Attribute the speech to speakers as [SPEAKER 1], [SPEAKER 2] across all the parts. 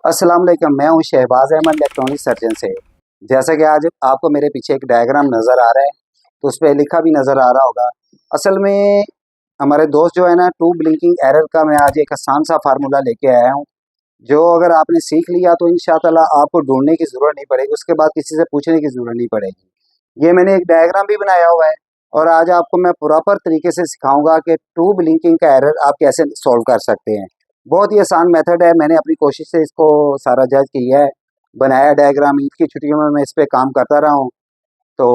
[SPEAKER 1] अस्सलाम वालेकुम, मैं हूं शहबाज अहमद इलेक्ट्रॉनिक सर्जन से। जैसा कि आज आपको मेरे पीछे एक डायग्राम नज़र आ रहा है, तो उस पे लिखा भी नज़र आ रहा होगा। असल में हमारे दोस्त जो है ना, टू ब्लिंकिंग एरर का मैं आज एक आसान सा फार्मूला लेके आया हूं, जो अगर आपने सीख लिया तो इंशाअल्लाह आपको ढूंढने की ज़रूरत नहीं पड़ेगी, उसके बाद किसी से पूछने की ज़रूरत नहीं पड़ेगी। ये मैंने एक डायग्राम भी बनाया हुआ है और आज आपको मैं प्रॉपर तरीके से सिखाऊंगा कि टू ब्लिंकिंग का एरर आप कैसे सॉल्व कर सकते हैं। बहुत ही आसान मेथड है, मैंने अपनी कोशिश से इसको सारा जज किया है, बनाया डायग्राम। ईद की छुट्टियों में मैं इस पे काम करता रहा हूँ। तो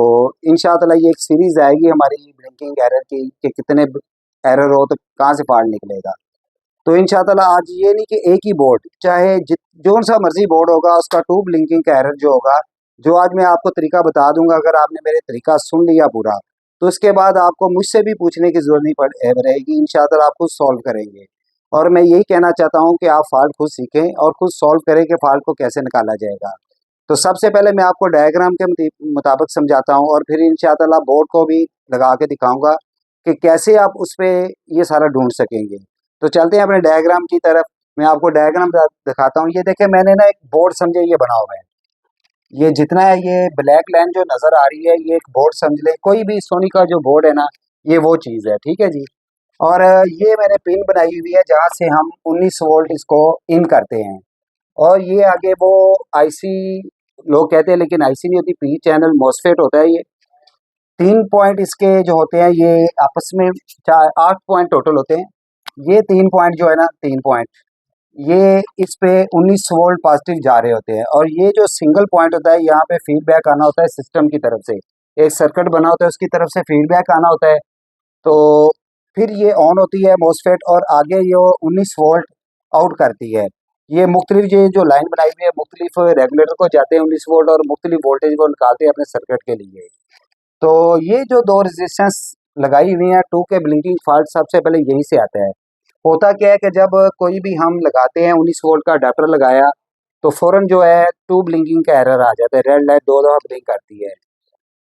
[SPEAKER 1] इंशाअल्लाह ये एक सीरीज़ आएगी हमारी ब्लिंकिंग एरर की कि कितने एरर हो तो कहाँ से फॉल्ट निकलेगा। तो इंशाअल्लाह आज ये नहीं कि एक ही बोर्ड, चाहे जो सा मर्जी बोर्ड होगा उसका टू ब्लिंकिंग का एरर जो होगा, जो आज मैं आपको तरीका बता दूंगा, अगर आपने मेरे तरीका सुन लिया पूरा तो इसके बाद आपको मुझसे भी पूछने की जरूरत नहीं रहेगी। इंशाअल्लाह आप खुद सॉल्व करेंगे। और मैं यही कहना चाहता हूँ कि आप फॉल्ट खुद सीखें और खुद सॉल्व करें कि फॉल्ट को कैसे निकाला जाएगा। तो सबसे पहले मैं आपको डायग्राम के मुताबिक समझाता हूँ और फिर इंशाअल्लाह बोर्ड को भी लगा के दिखाऊंगा कि कैसे आप उस पर ये सारा ढूंढ सकेंगे। तो चलते हैं अपने डायग्राम की तरफ। मैं आपको डायग्राम दिखाता हूँ। ये देखें, मैंने ना एक बोर्ड समझे ये बना हुआ है। ये जितना है, ये ब्लैक लाइन जो नज़र आ रही है, ये एक बोर्ड समझ ले, कोई भी सोनी का जो बोर्ड है ना, ये वो चीज़ है, ठीक है जी। और ये मैंने पिन बनाई हुई है जहाँ से हम 19 वोल्ट इसको इन करते हैं। और ये आगे वो आईसी लोग कहते हैं, लेकिन आईसी नहीं होती, पी चैनल मॉसफेट होता है। ये 3 पॉइंट इसके जो होते हैं, ये आपस में 8 पॉइंट टोटल होते हैं। ये 3 पॉइंट जो है ना, 3 पॉइंट ये इस पे 19 वोल्ट पॉजिटिव जा रहे होते हैं। और ये जो सिंगल पॉइंट होता है, यहाँ पे फीडबैक आना होता है सिस्टम की तरफ से। एक सर्किट बना होता है, उसकी तरफ से फीडबैक आना होता है। तो फिर ये ऑन होती है मॉसफेट और आगे ये 19 वोल्ट आउट करती है। ये मुख्तलिफ ये जो लाइन बनाई हुई है, मुख्तलिफ रेगुलेटर को जाते हैं 19 वोल्ट और मुख्तलिफ वोल्टेज को निकालते हैं अपने सर्किट के लिए। तो ये जो दो रेजिस्टेंस लगाई हुई है टू के ब्लिंकिंग फॉल्ट, सबसे पहले यहीं से आता है। होता क्या है कि जब कोई भी हम लगाते हैं 19 वोल्ट का अडाप्टर लगाया, तो फ़ौरन जो है टू ब्लिंकिंग का एरर आ जाता है, रेड लाइट 2 दफ़ा ब्लिंक करती है।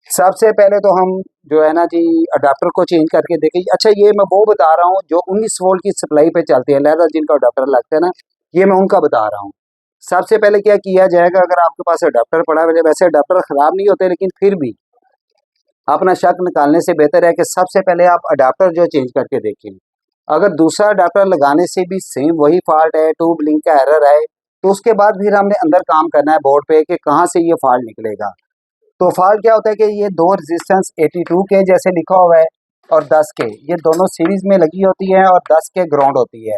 [SPEAKER 1] सबसे पहले तो हम जो है ना जी, अडाप्टर को चेंज करके देखें। अच्छा, ये मैं वो बता रहा हूँ जो 19 वोल्ट की सप्लाई पे चलती है, लिहाजा जिनका अडाप्टर लगता है ना, ये मैं उनका बता रहा हूँ। सबसे पहले क्या किया जाएगा, अगर आपके पास अडाप्टर पड़ा है, वैसे अडाप्टर ख़राब नहीं होते, लेकिन फिर भी अपना शक निकालने से बेहतर है कि सबसे पहले आप अडाप्टर जो चेंज करके देखें। अगर दूसरा अडाप्टर लगाने से भी सेम वही फॉल्ट है, टू ब्लिंक का एरर है, तो उसके बाद फिर हमने अंदर काम करना है बोर्ड पे कि कहाँ से ये फॉल्ट निकलेगा। तो फॉल्ट क्या होता है कि ये दो रेजिस्टेंस 82 के जैसे लिखा हुआ है और 10 के, ये दोनों सीरीज में लगी होती है और 10 के ग्राउंड होती है।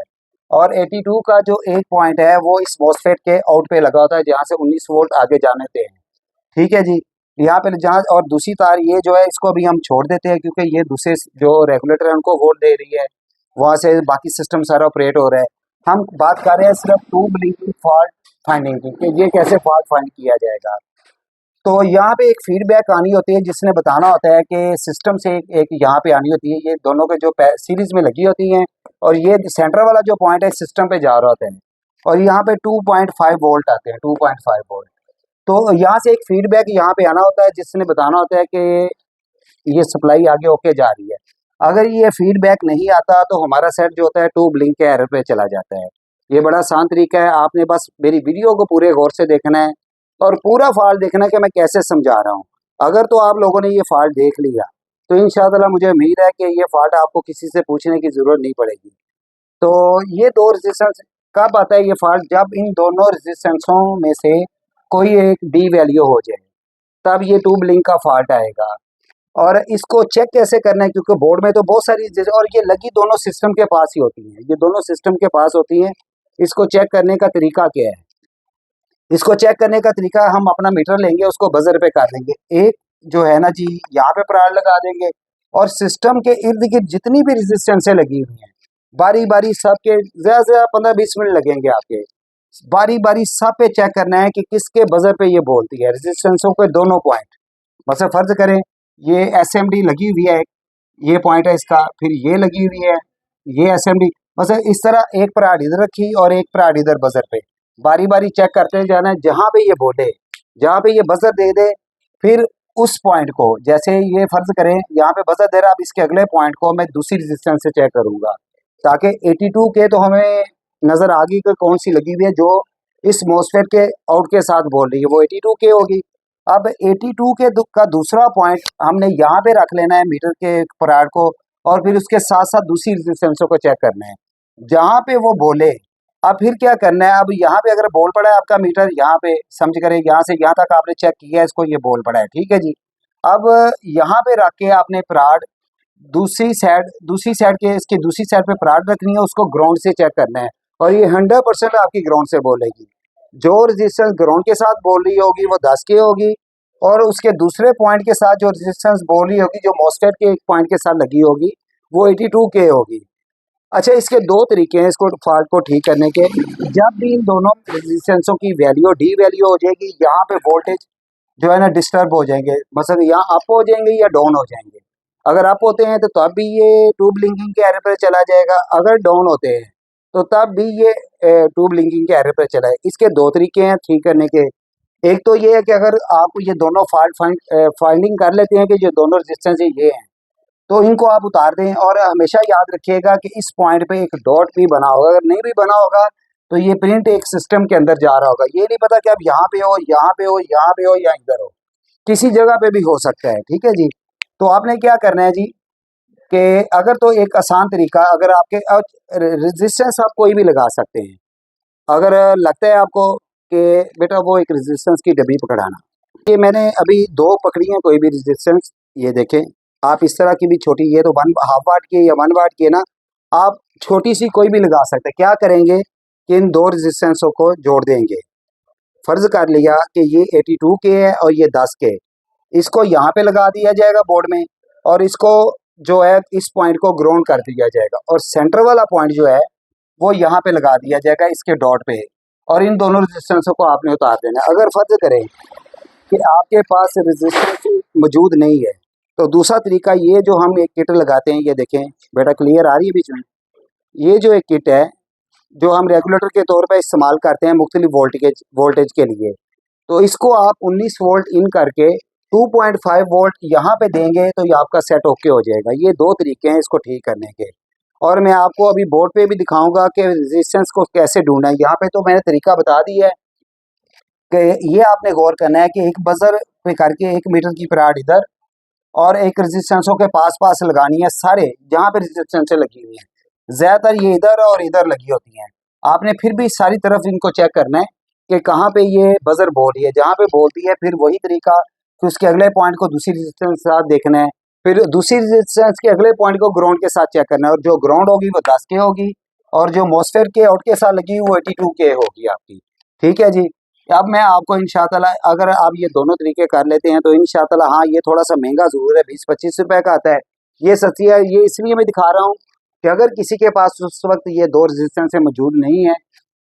[SPEAKER 1] और 82 का जो एक पॉइंट है वो इस मॉसफेट के आउट पे लगा होता है, जहाँ से 19 वोल्ट आगे जाने थे। ठीक है जी। यहाँ पे जहाँ और दूसरी तार ये जो है, इसको भी हम छोड़ देते हैं क्योंकि ये दूसरे जो रेगुलेटर है उनको वोल्ट दे रही है, वहाँ से बाकी सिस्टम सारा ऑपरेट हो रहा है। हम बात कर रहे हैं सिर्फ टू ब्लिंकिंग फॉल्ट फाइंडिंग की कि ये कैसे फॉल्ट फाइंड किया जाएगा। तो यहाँ पे एक फीडबैक आनी होती है जिसने बताना होता है कि सिस्टम से एक यहाँ पे आनी होती है। ये दोनों के जो सीरीज में लगी होती हैं और ये सेंटर वाला जो पॉइंट है सिस्टम पे जा रहा होता है। और यहाँ पे 2.5 वोल्ट आते हैं, 2.5 वोल्ट। तो यहाँ से एक फीडबैक यहाँ पे आना होता है जिसने बताना होता है कि ये सप्लाई आगे होके जा रही है। अगर ये फीडबैक नहीं आता तो हमारा सेट जो होता है टू ब्लिंक के एरर पे चला जाता है। ये बड़ा आसान तरीका है, आपने बस मेरी वीडियो को पूरे गौर से देखना है और पूरा फॉल्ट देखना है कि मैं कैसे समझा रहा हूँ। अगर तो आप लोगों ने ये फॉल्ट देख लिया तो इंशाअल्लाह मुझे उम्मीद है कि ये फॉल्ट आपको किसी से पूछने की ज़रूरत नहीं पड़ेगी। तो ये दो रेजिस्टेंस कब आता है ये फॉल्ट, जब इन दोनों रेजिस्टेंसों में से कोई एक डी वैल्यू हो जाए, तब ये टू ब्लिंक का फॉल्ट आएगा। और इसको चेक कैसे करना है, क्योंकि बोर्ड में तो बहुत सारी चीज़ें और ये लगी दोनों सिस्टम के पास ही होती हैं, ये दोनों सिस्टम के पास होती हैं। इसको चेक करने का तरीका क्या है, इसको चेक करने का तरीका, हम अपना मीटर लेंगे, उसको बजर पे कर लेंगे, एक जो है ना जी यहाँ पे प्राड़ लगा देंगे और सिस्टम के इर्द गिर्द जितनी भी रेजिस्टेंसें लगी हुई हैं, बारी बारी सब के ज़्यादा से ज़्यादा 15-20 मिनट लगेंगे आपके, बारी बारी सब पे चेक करना है कि किसके बजर पे ये बोलती है, रेजिस्टेंसों के दोनों पॉइंट। मतलब फर्ज करें ये एसएमडी लगी हुई है, ये पॉइंट है इसका, फिर ये लगी हुई है, ये एसएमडी, बस इस तरह एक पराड इधर रखी और एक पराड इधर बजर पे, बारी बारी चेक करते जाना है। जहाँ पे ये बोले, जहाँ पे ये बजर दे दे, फिर उस पॉइंट को, जैसे ये फर्ज करें यहाँ पे बजर दे रहा, अब इसके अगले पॉइंट को मैं दूसरी रेजिस्टेंस से चेक करूंगा ताकि 82 के तो हमें नजर आ गई कि कौन सी लगी हुई है जो इस मोस्फेट के आउट के साथ बोल रही है, वो 82 के होगी। अब 82 के का दूसरा पॉइंट हमने यहाँ पे रख लेना है मीटर के फराड को, और फिर उसके साथ साथ दूसरी रेजिस्टेंसों को चेक करना है जहाँ पे वो बोले। अब फिर क्या करना है, अब यहाँ पे अगर बोल पड़ा है आपका मीटर, यहाँ पे समझ करें यहाँ से यहाँ तक आपने चेक किया है इसको, ये बोल पड़ा है, ठीक है जी। अब यहाँ पे रख के आपने फराड दूसरी साइड के इसकी दूसरी साइड पे फराड रखनी है, उसको ग्राउंड से चेक करना है, और ये 100% आपकी ग्राउंड से बोलेगी। जो रेजिस्टेंस ग्राउंड के साथ बोल रही होगी वो 10 के होगी, और उसके दूसरे पॉइंट के साथ जो रेजिस्टेंस बोल रही होगी, जो मोस्टेट के एक पॉइंट के साथ लगी होगी, वो 82 के होगी। अच्छा, इसके दो तरीके हैं इसको फॉल्ट को ठीक करने के। जब भी इन दोनों रेजिस्टेंसों की वैल्यू डी वैल्यू हो जाएगी, यहाँ पे वोल्टेज जो है ना डिस्टर्ब हो जाएंगे, मतलब यहाँ अप हो जाएंगे या डाउन हो जाएंगे। अगर अप होते हैं तो तब भी ये ट्यूब लिंकिंग के एरर पर चला जाएगा, अगर डाउन होते हैं तो तब भी ये ट्यूब लिंकिंग के एरर पर चला है। इसके दो तरीके हैं ठीक करने के। एक तो ये है कि अगर आप ये दोनों फाइंडिंग कर लेते हैं कि जो दोनों रेजिस्टेंस ये हैं, तो इनको आप उतार दें, और हमेशा याद रखिएगा कि इस पॉइंट पे एक डॉट भी बना होगा। अगर नहीं भी बना होगा तो ये प्रिंट एक सिस्टम के अंदर जा रहा होगा, ये नहीं पता कि आप यहाँ पे हो, यहाँ पे हो, यहाँ पे हो या इधर हो, किसी जगह पे भी हो सकता है, ठीक है जी। तो आपने क्या करना है जी, कि अगर तो एक आसान तरीका, अगर आपके रेजिस्टेंस आप कोई भी लगा सकते हैं। अगर लगता है आपको कि बेटा वो एक रेजिस्टेंस की डब्बी पकड़ाना, ये मैंने अभी दो पकड़ी हैं कोई भी रेजिस्टेंस, ये देखें। आप इस तरह की भी छोटी, ये तो 1/2 वाट की है या 1 वाट की है ना, आप छोटी सी कोई भी लगा सकते हैं। क्या करेंगे कि इन दो रेजिस्टेंसों को जोड़ देंगे। फर्ज कर लिया कि ये 82 के है और ये 10 के, इसको यहाँ पे लगा दिया जाएगा बोर्ड में, और इसको जो है इस पॉइंट को ग्राउंड कर दिया जाएगा, और सेंटर वाला पॉइंट जो है वो यहाँ पे लगा दिया जाएगा इसके डॉट पे, और इन दोनों रेजिस्टेंसों को आपने उतार देना है। अगर फर्ज करें कि आपके पास रेजिस्टेंस मौजूद नहीं है, तो दूसरा तरीका ये, जो हम एक किट लगाते हैं, ये देखें बेटा क्लियर आ रही है बीच में, ये जो एक किट है जो हम रेगुलेटर के तौर पर इस्तेमाल करते हैं मुख्तलिफ वोल्टेज के लिए, तो इसको आप 19 वोल्ट इन करके 2.5 वोल्ट यहाँ पे देंगे तो ये आपका सेट ओके हो जाएगा। ये दो तरीके हैं इसको ठीक करने के, और मैं आपको अभी बोर्ड पे भी दिखाऊंगा कि रेजिस्टेंस को कैसे ढूंढना है। यहाँ पे तो मैंने तरीका बता दिया है कि ये आपने गौर करना है कि एक बजर पे करके 1 मीटर की फराड इधर, और एक रेजिस्टेंसों के पास पास लगानी है, सारे जहाँ पे रेजिस्टेंसें लगी हुई हैं, ज़्यादातर ये इधर और इधर लगी होती हैं। आपने फिर भी सारी तरफ इनको चेक करना है कि कहाँ पे ये बजर बोल रही है, जहाँ पे बोलती है फिर वही तरीका कि उसके अगले पॉइंट को दूसरी रेजिस्टेंस के साथ देखना है, फिर दूसरी रेजिस्टेंस के अगले पॉइंट को ग्राउंड के साथ चेक करना है, और जो ग्राउंड होगी वो 10 के होगी, और जो मोस्फेट के आउट के साथ लगी वो 82 के होगी आपकी, ठीक है जी। अब मैं आपको इंशाअल्लाह, अगर आप ये दोनों तरीके कर लेते हैं तो इंशाअल्लाह, हाँ ये थोड़ा सा महंगा ज़रूर है, 20-25 रुपए का आता है, ये सस्ती है। ये इसलिए मैं दिखा रहा हूँ कि अगर किसी के पास उस वक्त ये दो रेजिस्टेंस मौजूद नहीं है,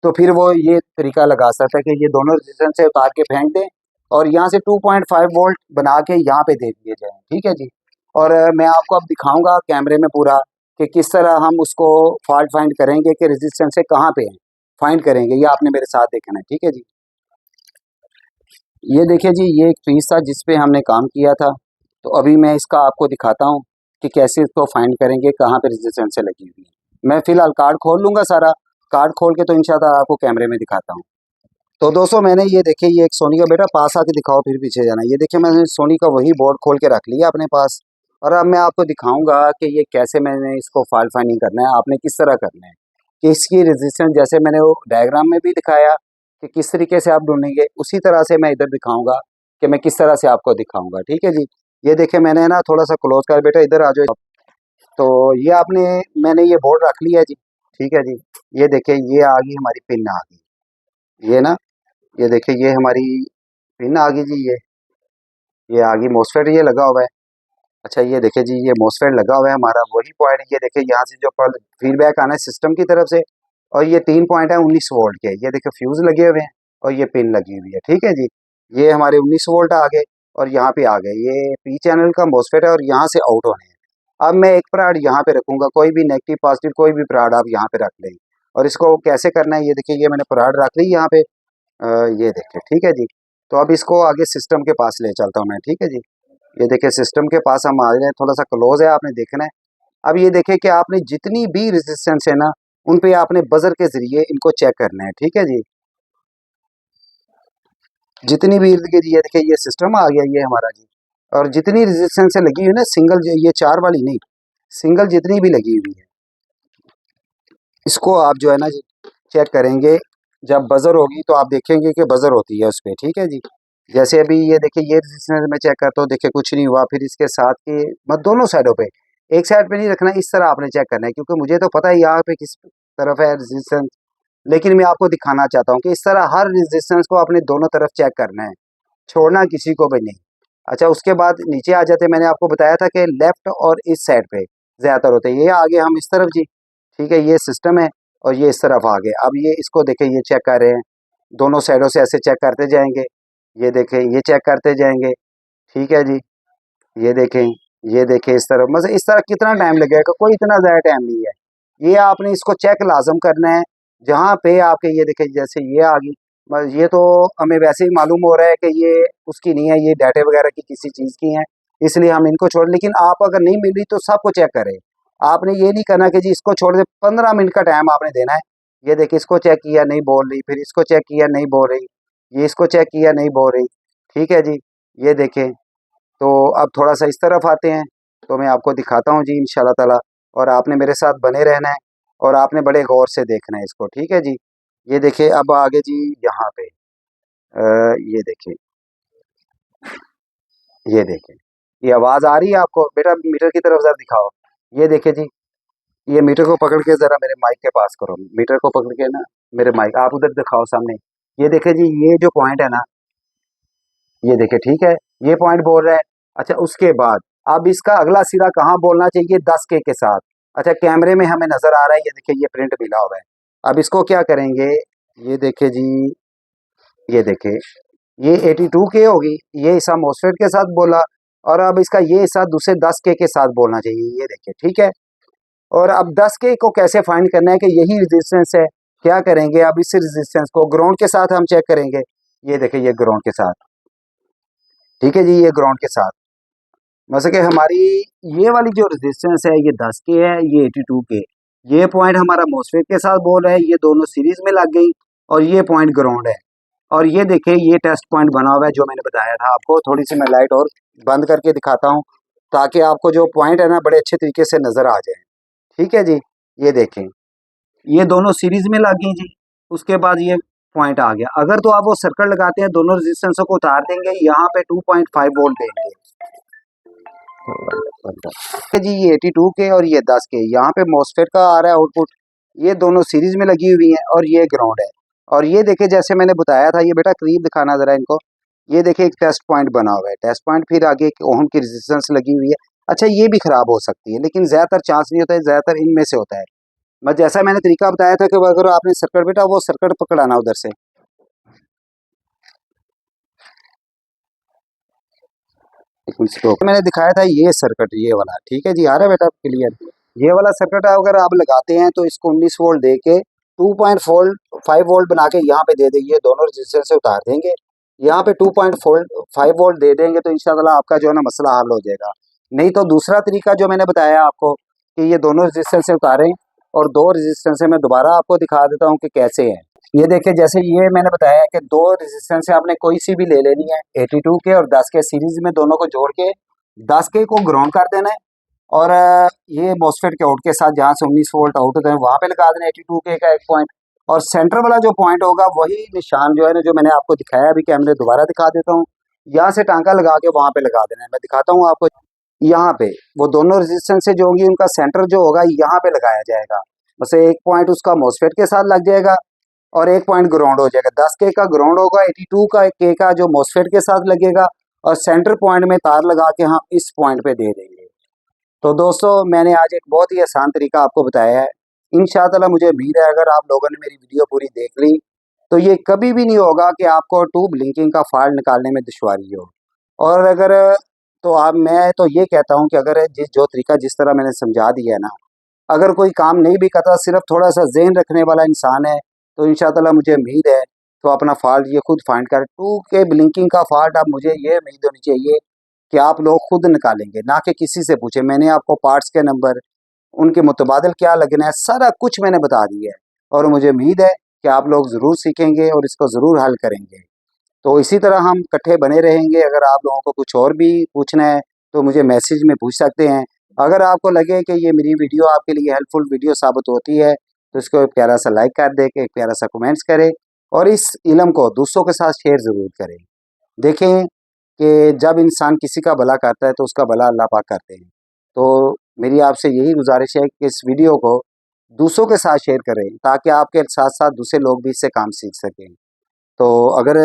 [SPEAKER 1] तो फिर वो ये तरीका लगा सकता है कि ये दोनों रेजिस्टेंस से उतार के फेंक दें, और यहाँ से 2.5 वोल्ट बना के यहाँ पे दे दिए जाएँ, ठीक है जी। और मैं आपको अब दिखाऊंगा कैमरे में पूरा कि किस तरह हम उसको फॉल्ट फाइंड करेंगे, कि रेजिस्टेंस से कहाँ पे है फाइंड करेंगे। ये आपने मेरे साथ देखना है, ठीक है जी। ये देखिए जी, ये एक पीस था जिस पे हमने काम किया था, तो अभी मैं इसका आपको दिखाता हूँ कि कैसे इसको फाइंड करेंगे, कहाँ पे रेजिस्टेंस से लगी हुई है। मैं फ़िलहाल कार्ड खोल लूँगा, सारा कार्ड खोल के तो इंशाल्लाह आपको कैमरे में दिखाता हूँ। तो दोस्तों मैंने ये देखिए, ये एक सोनी का, बेटा पास आके दिखाओ फिर पीछे जाना। ये देखिए मैंने सोनी का वही बोर्ड खोल के रख लिया अपने पास, और अब मैं आपको दिखाऊंगा कि ये कैसे मैंने इसको फॉल्ट फाइंडिंग करना है, आपने किस तरह करना है, कि इसकी रेजिस्टेंस जैसे मैंने वो डायग्राम में भी दिखाया कि किस तरीके से आप ढूंढेंगे, उसी तरह से मैं इधर दिखाऊंगा कि मैं किस तरह से आपको दिखाऊंगा, ठीक है जी। ये देखिए मैंने ना थोड़ा सा क्लोज कर, बेटा इधर आ जाओ। तो ये आपने, मैंने ये बोर्ड रख लिया जी, ठीक है जी। ये देखिए ये आ गई हमारी पिन आ गई, ये ना, ये देखिए ये हमारी पिन आ गई जी, ये आ गई मोस्फेट, ये लगा हुआ है। अच्छा ये देखिए जी, ये मोस्फेट लगा हुआ है हमारा वही पॉइंट, ये देखिए यहाँ से जो फीडबैक आना है सिस्टम की तरफ से, और ये 3 पॉइंट है 19 वोल्ट के, ये देखिए फ्यूज लगे हुए हैं और ये पिन लगी हुई है, ठीक है जी। ये हमारे 19 वोल्ट आ गए, और यहाँ पे आ गए, ये पी चैनल का मोस्फेट है, और यहाँ से आउट होने हैं। अब मैं एक पराड यहाँ पे रखूंगा, कोई भी नेगेटिव पॉजिटिव कोई भी पराड आप यहाँ पे रख लें, और इसको कैसे करना है, ये देखिए ये मैंने पराड रख ली यहाँ पे, ये देखिए, ठीक है जी। तो अब इसको आगे सिस्टम के पास ले चलता हूँ मैं, ठीक है जी। ये देखिए सिस्टम के पास हम आ गए हैं, थोड़ा सा क्लोज है, आपने देखना है। अब ये देखिए कि आपने जितनी भी रेजिस्टेंस है ना, उन पे आपने बजर के जरिए इनको चेक करना है, ठीक है जी। जितनी भी इर्द गिर्द ये देखिए ये सिस्टम आ गया ये हमारा जी। और जितनी रेजिस्टेंस लगी हुई है ना सिंगल, ये 4 वाली नहीं, सिंगल जितनी भी लगी हुई है, इसको आप जो है ना जी चेक करेंगे। जब बजर होगी तो आप देखेंगे कि बजर होती है उस पर, ठीक है जी। जैसे अभी ये देखिए ये रेजिस्टेंस में चेक करता हूँ, देखिए कुछ नहीं हुआ। फिर इसके साथ के मतलब दोनों साइडों पे, एक साइड पे नहीं रखना, इस तरह आपने चेक करना है, क्योंकि मुझे तो पता है यहाँ पे किस तरफ है रेजिस्टेंस, लेकिन मैं आपको दिखाना चाहता हूँ कि इस तरह हर रेजिस्टेंस को अपने दोनों तरफ चेक करना है, छोड़ना किसी को भी नहीं। अच्छा, उसके बाद नीचे आ जाते, मैंने आपको बताया था कि लेफ्ट और इस साइड पे ज़्यादातर होते हैं। ये आगे हम इस तरफ जी, ठीक है, ये सिस्टम है। और ये इस तरफ आ गए। अब ये इसको देखें, ये चेक कर रहे हैं, दोनों साइडों से ऐसे चेक करते जाएंगे। ये देखें, ये चेक करते जाएंगे, ठीक है जी। ये देखें, ये देखें इस तरफ, मतलब इस तरह कितना टाइम लगेगा, कोई इतना ज़्यादा टाइम नहीं है। ये आपने इसको चेक लाजम करना है। जहाँ पे आपके ये देखें, जैसे ये आ गई, बस ये तो हमें वैसे ही मालूम हो रहा है कि ये उसकी नहीं है, ये डाटे वगैरह की किसी चीज़ की हैं, इसलिए हम इनको छोड़। लेकिन आप अगर नहीं मिल रही तो सबको चेक करें। आपने ये नहीं करना कि जी इसको छोड़ दे, 15 मिनट का टाइम आपने देना है। ये देखिए, इसको चेक किया नहीं बोल रही, फिर इसको चेक किया नहीं बोल रही, ये इसको चेक किया नहीं बोल रही, ठीक है जी। ये देखें, तो अब थोड़ा-सा इस तरफ आते हैं, तो मैं आपको दिखाता हूँ जी इंशाअल्लाह ताला। और आपने मेरे साथ बने रहना है और आपने बड़े गौर से देखना है इसको, ठीक है जी। ये देखिए, अब आगे जी यहाँ पे ये देखिए, ये देखें, ये आवाज़ आ रही है आपको? बेटा मीटर की तरफ ज़रा दिखाओ। ये देखिए जी, ये मीटर को पकड़ के ज़रा मेरे माइक के पास करो, मीटर को पकड़ के ना मेरे माइक, आप उधर दिखाओ सामने। ये देखिए जी, ये जो पॉइंट है ना, ये देखिए, ठीक है, ये पॉइंट बोल रहा है। अच्छा, उसके बाद अब इसका अगला सिरा कहाँ बोलना चाहिए? 10 के साथ। अच्छा, कैमरे में हमें नज़र आ रहा है, ये देखिए ये प्रिंट मिला हुआ है। अब इसको क्या करेंगे? ये देखिए जी, ये देखिए, ये 82 के होगी, ये हिस्सा मॉसफेट के साथ बोला, और अब इसका ये हिस्सा दूसरे 10 के साथ बोलना चाहिए, ये देखिए, ठीक है। और अब 10 के को कैसे फाइंड करना है कि यही रेजिस्टेंस है? क्या करेंगे, अब इस रेजिस्टेंस को ग्राउंड के साथ हम चेक करेंगे। ये देखिए, ये ग्राउंड के साथ, ठीक है जी, ये ग्राउंड के साथ। वैसे कि हमारी ये वाली जो रेजिस्टेंस है ये 10 के है, ये 82 के। ये पॉइंट हमारा मॉसफेट के साथ बोल रहा है, ये दोनों सीरीज में लग गई। और ये पॉइंट ग्राउंड है। और ये देखिए, ये टेस्ट पॉइंट बना हुआ है जो मैंने बताया था आपको। थोड़ी सी मैं लाइट और बंद करके दिखाता हूँ, ताकि आपको जो पॉइंट है ना बड़े अच्छे तरीके से नज़र आ जाए, ठीक है जी। ये देखें, ये दोनों सीरीज में लग गई जी। उसके बाद ये पॉइंट आ गया। अगर तो आप वो सर्कल लगाते हैं, दोनों रेजिस्टेंसों को उतार देंगे, यहाँ पे 2.5 वोल्ट देंगे जी। ये 82 के और ये 10 के, यहाँ पे मॉसफेट का आ रहा है आउटपुट। ये दोनों सीरीज में लगी हुई हैं और ये ग्राउंड है। और ये देखिए, जैसे मैंने बताया था, ये बेटा करीब दिखाना जरा इनको। ये देखिए, एक टेस्ट पॉइंट बना हुआ है, टेस्ट पॉइंट, फिर आगे एक ओम की रेजिस्टेंस लगी हुई है। अच्छा, ये भी खराब हो सकती है, लेकिन ज्यादातर चांस नहीं होता है, ज्यादातर इनमें से होता है। मैं जैसा मैंने तरीका बताया था कि अगर आपने सर्किट, बेटा वो सर्किट पकड़ाना उधर से, मैंने दिखाया था ये सर्किट, ये वाला, ठीक है जी। आ रहा है बेटा क्लियर? ये वाला सर्किट अगर आप लगाते हैं तो इसको 19 वोल्ट दे के 2.5 वोल्ट बना के यहाँ पे दे देंगे, दोनों रजिस्टर से उतार देंगे। यहाँ पे 2.5 वोल्ट दे देंगे तो इंशाल्लाह आपका जो है ना मसला हल हो जाएगा। नहीं तो दूसरा तरीका जो मैंने बताया आपको, कि ये दोनों रजिस्टर से उतारें, और दो रजिस्टर से मैं दोबारा आपको दिखा देता हूँ कि कैसे है। ये देखिए, जैसे ये मैंने बताया कि दो रेजिस्टेंस से आपने कोई सी भी ले लेनी है, 82 के और 10 के सीरीज में, दोनों को जोड़ के 10 के को ग्राउंड कर देना है। और ये मॉसफेट के आउट के साथ जहाँ से 19 वोल्ट आउट होते हैं वहाँ पे लगा देना 82 के का एक पॉइंट। और सेंटर वाला जो पॉइंट होगा वही निशान जो है ना, जो मैंने आपको दिखाया, अभी कैमरे दोबारा दिखा देता हूँ। यहाँ से टांका लगा के वहाँ पे लगा देना है, मैं दिखाता हूँ आपको। यहाँ पे वो दोनों रेजिस्टेंस से जो होंगी, उनका सेंटर जो होगा यहाँ पे लगाया जाएगा। बस एक पॉइंट उसका मॉसफेट के साथ लग जाएगा और एक पॉइंट ग्राउंड हो जाएगा। 10 के का ग्राउंड होगा, 82 का के का जो मॉसफेट के साथ लगेगा, और सेंटर पॉइंट में तार लगा के हम इस पॉइंट पे दे देंगे। तो दोस्तों, मैंने आज एक बहुत ही आसान तरीका आपको बताया है। इंशाअल्लाह मुझे उम्मीद है अगर आप लोगों ने मेरी वीडियो पूरी देख ली तो ये कभी भी नहीं होगा कि आपको ट्यूब लिंकिंग का फॉल्ट निकालने में दुश्वारी हो। और अगर तो आप, मैं तो ये कहता हूँ कि अगर जो तरीका जिस तरह मैंने समझा दिया है ना, अगर कोई काम नहीं भी करता, सिर्फ थोड़ा सा ज़हन रखने वाला इंसान है, तो इंशाअल्लाह मुझे उम्मीद है तो अपना फॉल्ट ये खुद फाइंड कर। टू के ब्लिंकिंग का फॉल्ट अब मुझे ये उम्मीद होनी चाहिए कि आप लोग खुद निकालेंगे, ना कि किसी से पूछे। मैंने आपको पार्ट्स के नंबर, उनके मुतबादिल क्या लगना है, सारा कुछ मैंने बता दिया है। और मुझे उम्मीद है कि आप लोग ज़रूर सीखेंगे और इसको ज़रूर हल करेंगे। तो इसी तरह हम इकट्ठे बने रहेंगे। अगर आप लोगों को कुछ और भी पूछना है तो मुझे मैसेज में पूछ सकते हैं। अगर आपको लगे कि ये मेरी वीडियो आपके लिए हेल्पफुल वीडियो साबित होती है तो इसको एक प्यारा सा लाइक कर दे के एक प्यारा सा कमेंट्स करें और इस इल्म को दूसरों के साथ शेयर ज़रूर करें। देखें कि जब इंसान किसी का भला करता है तो उसका भला अल्लाह पाक करते हैं। तो मेरी आपसे यही गुजारिश है कि इस वीडियो को दूसरों के साथ शेयर करें ताकि आपके साथ साथ दूसरे लोग भी इससे काम सीख सकें। तो अगर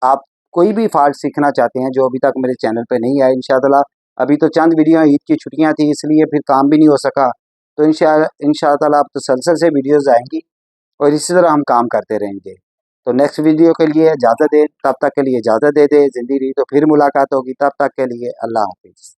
[SPEAKER 1] आप कोई भी फ़ाल्ट सीखना चाहते हैं जो अभी तक मेरे चैनल पे नहीं आए, इंशाअल्लाह अभी तो चंद वीडियो ईद की छुट्टियां थी इसलिए फिर काम भी नहीं हो सका, तो इंशाअल्लाह आप तसलसल से वीडियोज़ आएंगी और इसी तरह हम काम करते रहेंगे। तो नेक्स्ट वीडियो के लिए इजाज़त दें, तब तक के लिए इजाज़त दे दें। ज़िंदगी रही तो फिर मुलाकात होगी, तब तक के लिए अल्लाह हाफिज़।